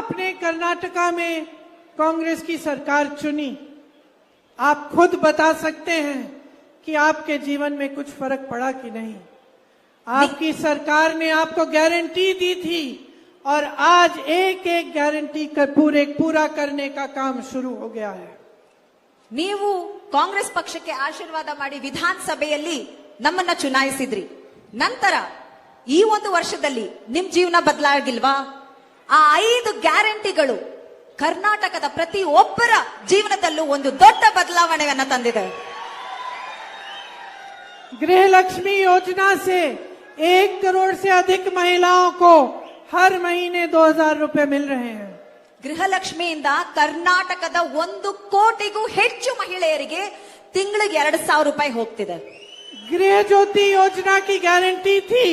आपने कर्नाटका में कांग्रेस की सरकार चुनी। आप खुद बता सकते हैं कि आपके जीवन में कुछ फर्क पड़ा कि नहीं। आपकी सरकार ने आपको गारंटी दी थी और आज एक एक गारंटी पूरा करने का काम शुरू हो गया है। ನೀವು ಕಾಂಗ್ರೆಸ್ ಪಕ್ಷಕ್ಕೆ ಆಶೀರ್ವಾದ ಮಾಡಿ ವಿಧಾನಸಭೆಯಲ್ಲಿ ನಮ್ಮನ್ನ ಚುನಾಯಿಸಿದ್ರಿ. ನಂತರ ಈ ಒಂದು ವರ್ಷದಲ್ಲಿ ನಿಮ್ ಜೀವನ ಬದಲಾಗಿಲ್ವಾ? ಆ 5 ಗ್ಯಾರಂಟಿಗಳು ಕರ್ನಾಟಕದ ಪ್ರತಿ ಒಬ್ಬರ ಜೀವನದಲ್ಲೂ ಒಂದು ದೊಡ್ಡ ಬದಲಾವಣೆಯನ್ನ ತಂದಿದೆ. गृह लक्ष्मी योजना से 1 करोड़ से अधिक महिलाओं को हर महीने 2000 रुपए मिल रहे हैं। ಗೃಹಲಕ್ಷ್ಮಿಯಿಂದ ಕರ್ನಾಟಕದ 1 ಕೋಟಿಗೂ ಹೆಚ್ಚು ಮಹಿಳೆಯರಿಗೆ ತಿಂಗಳಿಗೆ 2000 ರೂಪಾಯಿ ಹೋಗ್ತಿದೆ. गृह ज्योति योजना की गारंटी थी,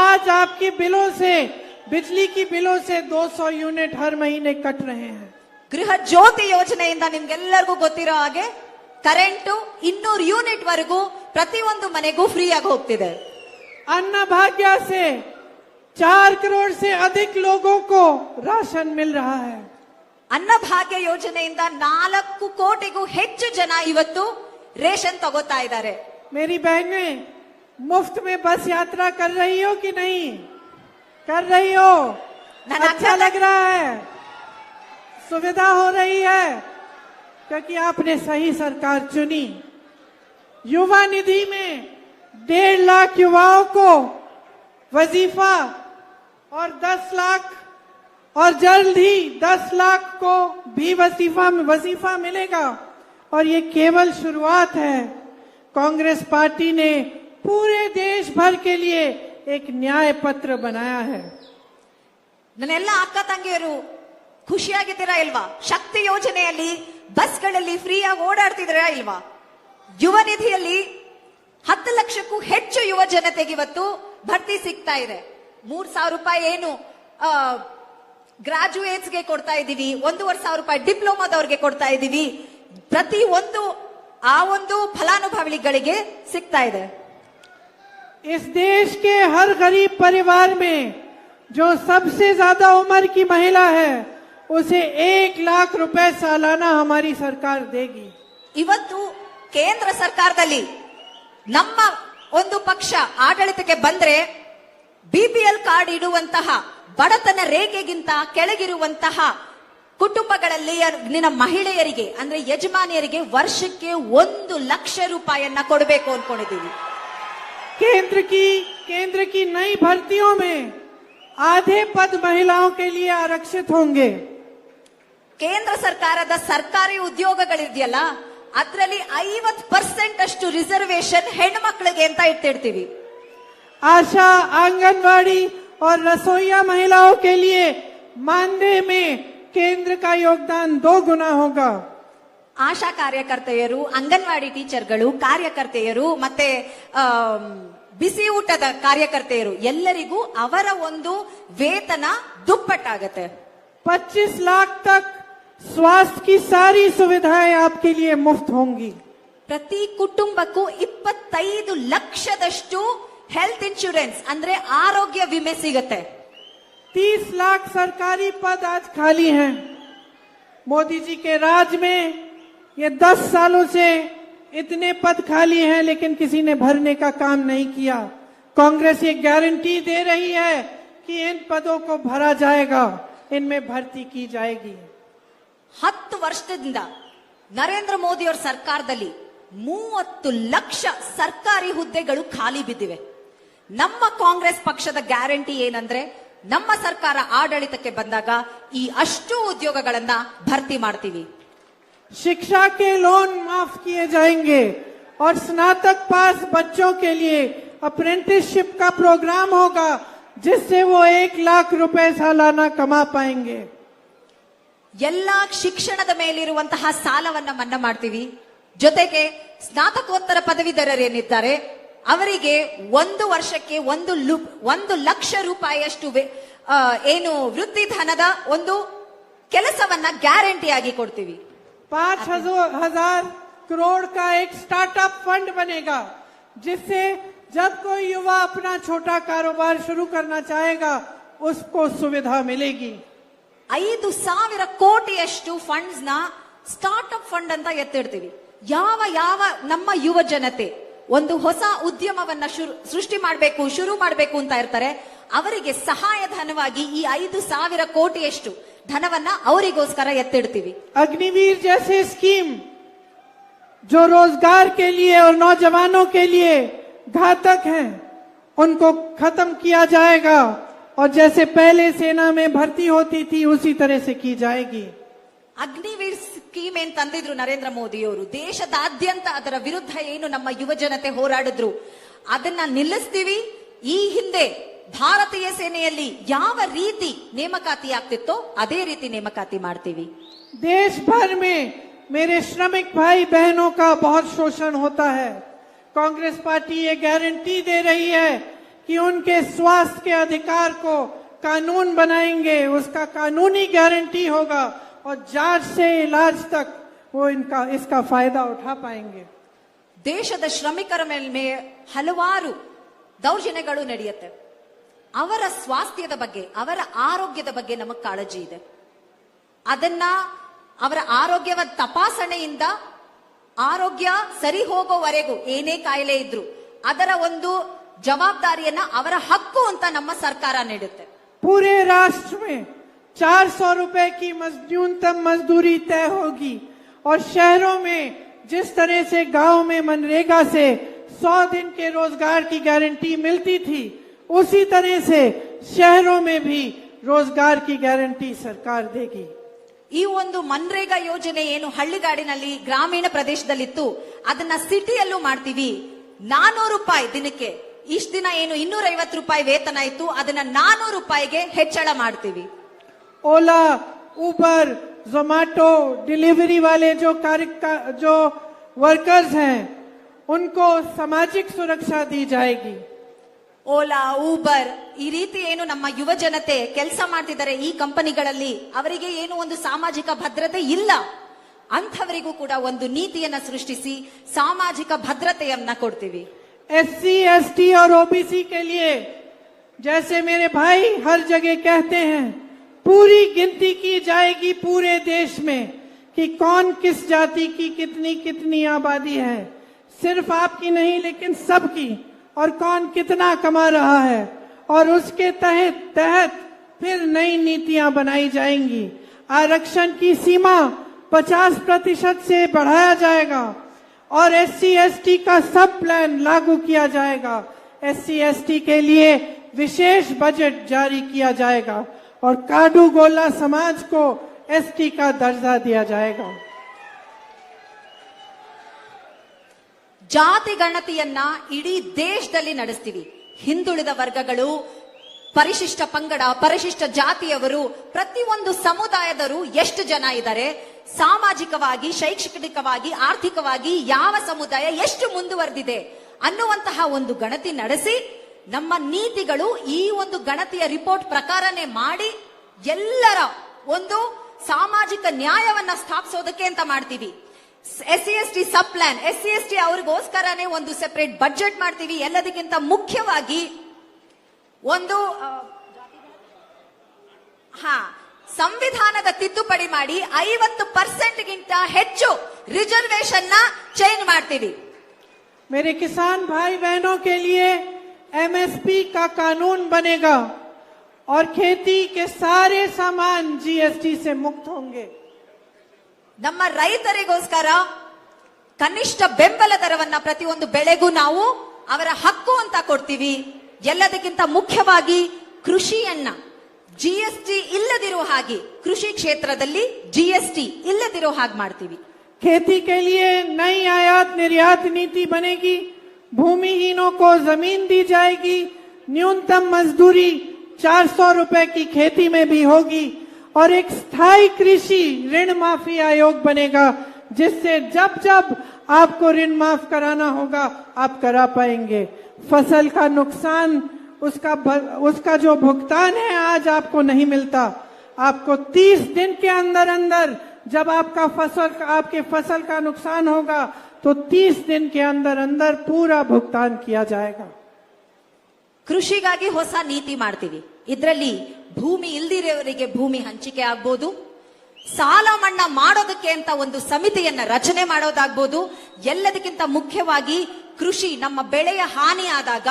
आज आपकी बिलों से, बिजली की बिलों से 200 यूनिट हर महीने कट रहे हैं। ಗೃಹ ಜ್ಯೋತಿ ಯೋಜನೆಯಿಂದ ನಿಮ್ಗೆಲ್ಲರಿಗೂ ಗೊತ್ತಿರೋ ಹಾಗೆ ಕರೆಂಟು 200 ಯೂನಿಟ್ ವರೆಗೂ ಪ್ರತಿಯೊಂದು ಮನೆಗೂ ಫ್ರೀ ಆಗಿ ಹೋಗ್ತಿದೆ. अन्न भाग्य से 4 करोड़ से अधिक लोगों को राशन मिल रहा है। ಅನ್ನಭಾಗ್ಯ ಯೋಜನೆಯಿಂದ 4 ಕೋಟಿಗೂ ಹೆಚ್ಚು ಜನ ಇವತ್ತು ರೇಷನ್ ತಗೋತಾ ಇದ್ದಾರೆ. मेरी बहनें मुफ्त में बस यात्रा कर रही हो कि नहीं कर रही हो? अच्छा लग रहा है, सुविधा हो रही है, क्योंकि आपने सही सरकार चुनी। युवा निधि में 1.5 लाख युवाओं को वजीफा और 10 लाख और जल्द ही 10 लाख को भी वजीफा मिलेगा और ये केवल शुरुआत है। कांग्रेस पार्टी ने पूरे देश भर के लिए एक न्याय पत्र बनाया है। ನನ್ನೆಲ್ಲ ಅಕ್ಕ ತಂಗಿಯರು ಖುಷಿಯಾಗಿದ್ದೀರಾ ಇಲ್ವಾ? ಶಕ್ತಿ ಯೋಜನೆಯಲ್ಲಿ ಬಸ್ಗಳಲ್ಲಿ ಫ್ರೀ ಆಗಿ ಓಡಾಡ್ತಿದ್ದೀರಾ ಇಲ್ವಾ? ಯುವ ನಿಧಿಯಲ್ಲಿ 10 ಲಕ್ಷಕ್ಕೂ ಹೆಚ್ಚು ಯುವ ಜನತೆಗೆ ಇವತ್ತು ಭರ್ತಿ ಸಿಗ್ತಾ ಇದೆ. 3000 ರೂಪಾಯಿ ಏನು ಗ್ರಾಜುಯೇಟ್ಸ್ ಗೆ ಕೊಡ್ತಾ ಇದೀವಿ, 1500 ರೂಪಾಯಿ ಡಿಪ್ಲೊಮಾದವ್ರಿಗೆ ಕೊಡ್ತಾ ಇದೀವಿ. ಪ್ರತಿ ಆ ಒಂದು ಫಲಾನುಭವಿಗಳಿಗೆ ಸಿಗ್ತಾ ಇದೆ. इस देश के हर गरीब परिवार में जो सबसे ज्यादा उम्र की महिला है उसे 1 लाख रुपए सालाना हमारी सरकार देगी। ಇವತ್ತು ಕೇಂದ್ರ ಸರ್ಕಾರದಲ್ಲಿ ನಮ್ಮ ಒಂದು ಪಕ್ಷ ಆಡಳಿತಕ್ಕೆ ಬಂದ್ರೆ ಬಿಪಿಎಲ್ ಕಾರ್ಡ್ ಇಡುವಂತಹ ಬಡತನ ರೇಖೆಗಿಂತ ಕೆಳಗಿರುವಂತಹ ಕುಟುಂಬಗಳಲ್ಲಿ ಮಹಿಳೆಯರಿಗೆ ಅಂದ್ರೆ ಯಜಮಾನಿಯರಿಗೆ ವರ್ಷಕ್ಕೆ 1 ಲಕ್ಷ ರೂಪಾಯಿಯನ್ನ ಕೊಡಬೇಕು ಅನ್ಕೊಂಡಿದ್ದೀವಿ. केंद्र की नई भर्तियों में आधे पद महिलाओं के लिए आरक्षित होंगे। ಕೇಂದ್ರ ಸರ್ಕಾರದ ಸರ್ಕಾರಿ ಉದ್ಯೋಗಗಳಿದೆಯಲ್ಲ ಅದರಲ್ಲಿ 50% ಅಷ್ಟು ರಿಸರ್ವೇಶನ್ ಹೆಣ್ಮಕ್ಳಿಗೆ ಅಂತ ಇಟ್ಟಿರ್ತೀವಿ. आशा, आंगनवाड़ी और रसोईया महिलाओं के लिए मानदेय में केंद्र का योगदान 2 गुना होगा। ಆಶಾ ಕಾರ್ಯಕರ್ತೆಯರು, ಅಂಗನವಾಡಿ ಟೀಚರ್ಗಳು, ಕಾರ್ಯಕರ್ತೆಯರು ಮತ್ತೆ ಬಿಸಿ ಊಟದ ಕಾರ್ಯಕರ್ತೆಯರು ಎಲ್ಲರಿಗೂ ಅವರ ಒಂದು ವೇತನ ದುಪ್ಪಟ್ಟಾಗತ್ತೆ. 25 लाख तक स्वास्थ्य की सारी सुविधाएं आपके लिए मुफ्त होंगी। ಪ್ರತಿ ಕುಟುಂಬಕ್ಕೂ 25 ಲಕ್ಷದಷ್ಟು ಹೆಲ್ತ್ ಇನ್ಶೂರೆನ್ಸ್ ಅಂದ್ರೆ ಆರೋಗ್ಯ ವಿಮೆ ಸಿಗುತ್ತೆ. 30 लाख सरकारी पद आज खाली हैं। मोदी जी के राज में ये 10 सालों से इतने पद खाली हैं, लेकिन किसी ने भरने का काम नहीं किया। कांग्रेस ये गारंटी दे रही है कि इन पदों को भरा जाएगा, इनमें भर्ती की जाएगी। 10 ವರ್ಷದಿಂದ ನರೇಂದ್ರ ಮೋದಿ ಅವರ ಸರ್ಕಾರದಲ್ಲಿ 30 ಲಕ್ಷ ಸರ್ಕಾರಿ ಹುದ್ದೆಗಳು ಖಾಲಿ ಬಿದ್ದಿವೆ. ನಮ್ಮ ಕಾಂಗ್ರೆಸ್ ಪಕ್ಷದ ಗ್ಯಾರಂಟಿ ಏನಂದ್ರೆ ನಮ್ಮ ಸರ್ಕಾರ ಆಡಳಿತಕ್ಕೆ ಬಂದಾಗ ಈ ಅಷ್ಟು ಉದ್ಯೋಗಗಳನ್ನ ಭರ್ತಿ ಮಾಡ್ತೀವಿ. शिक्षा के लोन माफ किए जाएंगे और स्नातक पास बच्चों के लिए अप्रेंटिसशिप का प्रोग्राम होगा, जिससे वो 1 लाख रुपए सालाना कमा पाएंगे। ಎಲ್ಲಾ ಶಿಕ್ಷಣದ ಮೇಲಿರುವಂತಹ ಸಾಲವನ್ನ ಮನ್ನಾ ಮಾಡ್ತೀವಿ. ಜೊತೆಗೆ ಸ್ನಾತಕೋತ್ತರ ಪದವೀಧರರೇನಿದ್ದಾರೆ ಅವರಿಗೆ 1 ವರ್ಷಕ್ಕೆ 1 ಲಕ್ಷ ರೂಪಾಯಿಯಷ್ಟು ಏನು ವೃತ್ತಿ ಧನದ ಒಂದು ಕೆಲಸವನ್ನ ಗ್ಯಾರಂಟಿ ಆಗಿ ಕೊಡ್ತೀವಿ. 5,000 करोड़ का एक स्टार्टअप फंड बनेगा, जिससे जब कोई युवा अपना छोटा कारोबार शुरू करना चाहेगा उसको सुविधा मिलेगी। 5,000 ಕೋಟಿಯಷ್ಟು ಫಂಡ್ಸ್ ನ ಸ್ಟಾರ್ಟ್ಅಪ್ ಫಂಡ್ ಅಂತ ಎತ್ತಿಡ್ತೀವಿ. ಯಾವ ಯಾವ ನಮ್ಮ ಯುವ ಜನತೆ ಒಂದು ಹೊಸ ಉದ್ಯಮವನ್ನ ಸೃಷ್ಟಿ ಮಾಡಬೇಕು, ಶುರು ಮಾಡಬೇಕು ಅಂತ ಇರ್ತಾರೆ, ಅವರಿಗೆ ಸಹಾಯಧನವಾಗಿ ಈ 5,000 ಕೋಟಿಯಷ್ಟು ಧನವನ್ನ ಅವರಿಗೋಸ್ಕರ ಎತ್ತಿಡ್ತೀವಿ. अग्निवीर जैसे स्कीम जो रोजगार के लिए और नौजवानों के लिए घातक हैं, उनको खत्म किया जाएगा और जैसे पहले सेना में भर्ती होती थी उसी तरह से की जाएगी. ಅಗ್ನಿವೀರ್ ಸ್ಕೀಮ್ ಏನ್ ತಂದಿದ್ರು ನರೇಂದ್ರ ಮೋದಿ ಅವರು, ದೇಶದಾದ್ಯಂತ ಅದರ ವಿರುದ್ಧ ಏನು ನಮ್ಮ ಯುವ ಜನತೆ ಹೋರಾಡಿದ್ರು ಅದನ್ನ ನಿಲ್ಲಿಸ್ತೀವಿ. ಈ ಹಿಂದೆ ಭಾರತೀಯ ಸೇನೆಯಲ್ಲಿ ಯಾವ ರೀತಿ ನೇಮಕಾತಿ ಆಗ್ತಿತ್ತೋ ಅದೇ ರೀತಿ ನೇಮಕಾತಿ ಮಾಡ್ತೀವಿ. देश भर में मेरे श्रमिक भाई बहनों का बहुत शोषण होता है. कांग्रेस पार्टी ये गारंटी दे रही है कि उनके स्वास्थ्य के अधिकार को कानून बनाएंगे, उसका कानूनी गारंटी होगा और जांच से इलाज तक वो इसका फायदा उठा पाएंगे. ದೇಶದ ಶ್ರಮಿಕರ ಮೇಲೆ ಹಲವಾರು ದೌರ್ಜನ್ಯಗಳು ನಡೆಯುತ್ತೆ. ಅವರ ಸ್ವಾಸ್ಥ್ಯದ ಬಗ್ಗೆ, ಅವರ ಆರೋಗ್ಯದ ಬಗ್ಗೆ ನಮಗೆ ಕಾಳಜಿ ಇದೆ. ಅದನ್ನ ಅವರ ಆರೋಗ್ಯದ ತಪಾಸಣೆಯಿಂದ ಆರೋಗ್ಯ ಸರಿ ಹೋಗೋವರೆಗೂ ಏನೇ ಕಾಯಿಲೆ ಇದ್ರು ಅದರ ಒಂದು ಜವಾಬ್ದಾರಿಯನ್ನ ಅವರ ಹಕ್ಕು ಅಂತ ನಮ್ಮ ಸರ್ಕಾರ ನೀಡುತ್ತೆ. पूरे राष्ट्र में 400 रुपए की न्यूनतम मजदूरी तय होगी और शहरों में जिस तरह से गांव में मनरेगा से 100 दिन के रोजगार की गारंटी मिलती थी, उसी तरह से शहरों में भी रोजगार की गारंटी सरकार देगी. ಈ ಒಂದು ಮನ್ರೇಗಾ ಯೋಜನೆ ಏನು ಹಳ್ಳಿಗಾಡಿನಲ್ಲಿ ಗ್ರಾಮೀಣ ಪ್ರದೇಶದಲ್ಲಿತ್ತು ಅದನ್ನ ಸಿಟಿಯಲ್ಲೂ ಮಾಡ್ತೀವಿ. 400 ರೂಪಾಯಿ ದಿನಕ್ಕೆ, ಇಷ್ಟ ದಿನ ಏನು 250 ರೂಪಾಯಿ ವೇತನ ಇತ್ತು ಅದನ್ನ 400 ರೂಪಾಯಿಗೆ ಹೆಚ್ಚಳ ಮಾಡ್ತೀವಿ. ओला, उबर, जोमैटो डिलीवरी वाले जो वर्कर्स हैं उनको सामाजिक सुरक्षा दी जाएगी. ಓಲಾ, ಊಬರ್ ಈ ರೀತಿ ಏನು ನಮ್ಮ ಯುವ ಜನತೆ ಕೆಲಸ ಮಾಡ್ತಿದ್ದಾರೆ ಈ ಕಂಪನಿಗಳಲ್ಲಿ, ಅವರಿಗೆ ಏನು ಒಂದು ಸಾಮಾಜಿಕ ಭದ್ರತೆ ಇಲ್ಲ. ಅಂಥವರಿಗೂ ಕೂಡ ಒಂದು ನೀತಿಯನ್ನ ಸೃಷ್ಟಿಸಿ ಸಾಮಾಜಿಕ ಭದ್ರತೆಯನ್ನ ಕೊಡ್ತೀವಿ. SC, ST और OBC के लिए जैसे मेरे भाई हर जगह कहते हैं, पूरी गिनती की जाएगी पूरे देश में कि कौन किस जाति की कितनी कितनी आबादी है, सिर्फ आपकी नहीं लेकिन सबकी, और कौन कितना कमा रहा है, और उसके तहत फिर नई नीतियां बनाई जाएंगी. आरक्षण की सीमा 50% से बढ़ाया जाएगा और SC, ST का सब प्लान लागू किया जाएगा. SC, ST के लिए विशेष बजट जारी किया जाएगा और काडू गोला समाज को ST का दर्जा दिया जाएगा. ಜಾತಿ ಗಣತಿಯನ್ನ ಇಡೀ ದೇಶದಲ್ಲಿ ನಡೆಸ್ತೀವಿ. ಹಿಂದುಳಿದ ವರ್ಗಗಳು, ಪರಿಶಿಷ್ಟ ಪಂಗಡ, ಪರಿಶಿಷ್ಟ ಜಾತಿಯವರು, ಪ್ರತಿಯೊಂದು ಸಮುದಾಯದವರು ಎಷ್ಟು ಜನ ಇದ್ದಾರೆ, ಸಾಮಾಜಿಕವಾಗಿ, ಶೈಕ್ಷಣಿಕವಾಗಿ, ಆರ್ಥಿಕವಾಗಿ ಯಾವ ಸಮುದಾಯ ಎಷ್ಟು ಮುಂದುವರೆದಿದೆ ಅನ್ನುವಂತಹ ಒಂದು ಗಣತಿ ನಡೆಸಿ ನಮ್ಮ ನೀತಿಗಳು ಈ ಒಂದು ಗಣತಿಯ ರಿಪೋರ್ಟ್ ಪ್ರಕಾರನೇ ಮಾಡಿ ಎಲ್ಲರ ಒಂದು ಸಾಮಾಜಿಕ ನ್ಯಾಯವನ್ನ ಸ್ಥಾಪಿಸೋದಕ್ಕೆ ಅಂತ ಮಾಡ್ತೀವಿ. SC, ST ಸಬ್ ಪ್ಲಾನ್, SC, ST ಅವ್ರಿಗೋಸ್ಕರನೇ ಒಂದು ಸೆಪರೇಟ್ ಬಜೆಟ್ ಮಾಡ್ತೀವಿ. ಎಲ್ಲದಕ್ಕಿಂತ ಮುಖ್ಯವಾಗಿ ಒಂದು ಸಂವಿಧಾನದ ತಿದ್ದುಪಡಿ ಮಾಡಿ 50% ಗಿಂತ ಹೆಚ್ಚು ರಿಸರ್ವೇಶನ್ ನ ಚೇಂಜ್ ಮಾಡ್ತೀವಿ. मेरे किसान भाई बहनों के लिए MSP का कानून बनेगा और खेती के सारे सामान GST से मुक्त होंगे. ನಮ್ಮ ರೈತರಿಗೋಸ್ಕರ ಕನಿಷ್ಠ ಬೆಂಬಲ ದರವನ್ನ ಪ್ರತಿಯೊಂದು ಬೆಳೆಗೂ ನಾವು ಅವರ ಹಕ್ಕು ಅಂತ ಕೊಡ್ತೀವಿ. ಎಲ್ಲದಕ್ಕಿಂತ ಮುಖ್ಯವಾಗಿ ಕೃಷಿಯನ್ನ GST ಇಲ್ಲದಿರೋ ಹಾಗೆ, ಕೃಷಿ ಕ್ಷೇತ್ರದಲ್ಲಿ GST ಇಲ್ಲದಿರೋ ಹಾಗೆ ಮಾಡ್ತೀವಿ. खेती के लिए नई आयात निर्यात नीति बनेगी. भूमिहीनों को जमीन दी जाएगी. न्यूनतम मजदूरी 400 रुपए की खेती में भी होगी और एक स्थायी कृषि ऋण माफी आयोग बनेगा, जिससे जब जब आपको ऋण माफ कराना होगा आप करा पाएंगे. फसल का नुकसान, उसका जो भुगतान है आज आपको नहीं मिलता, आपको 30 दिन के अंदर अंदर जब आपके फसल का नुकसान होगा तो 30 दिन के अंदर अंदर पूरा भुगतान किया जाएगा. ಕೃಷಿಗಾಗಿ ಹೊಸ ನೀತಿ ಮಾಡ್ತೀವಿ. ಇದರಲ್ಲಿ ಭೂಮಿ ಇಲ್ದಿರೋರಿಗೆ ಭೂಮಿ ಹಂಚಿಕೆ ಆಗ್ಬೋದು, ಸಾಲ ಮನ್ನಾ ಮಾಡೋದಕ್ಕೆ ಅಂತ ಒಂದು ಸಮಿತಿಯನ್ನ ರಚನೆ ಮಾಡೋದಾಗ್ಬೋದು. ಎಲ್ಲದಕ್ಕಿಂತ ಮುಖ್ಯವಾಗಿ ಕೃಷಿ ನಮ್ಮ ಬೆಳೆಯ ಹಾನಿ ಆದಾಗ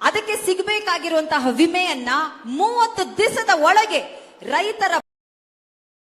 ಅದಕ್ಕೆ ಸಿಗಬೇಕಾಗಿರುವಂತಹ ವಿಮೆಯನ್ನ 30 ದಿವಸದ ಒಳಗೆ ರೈತರ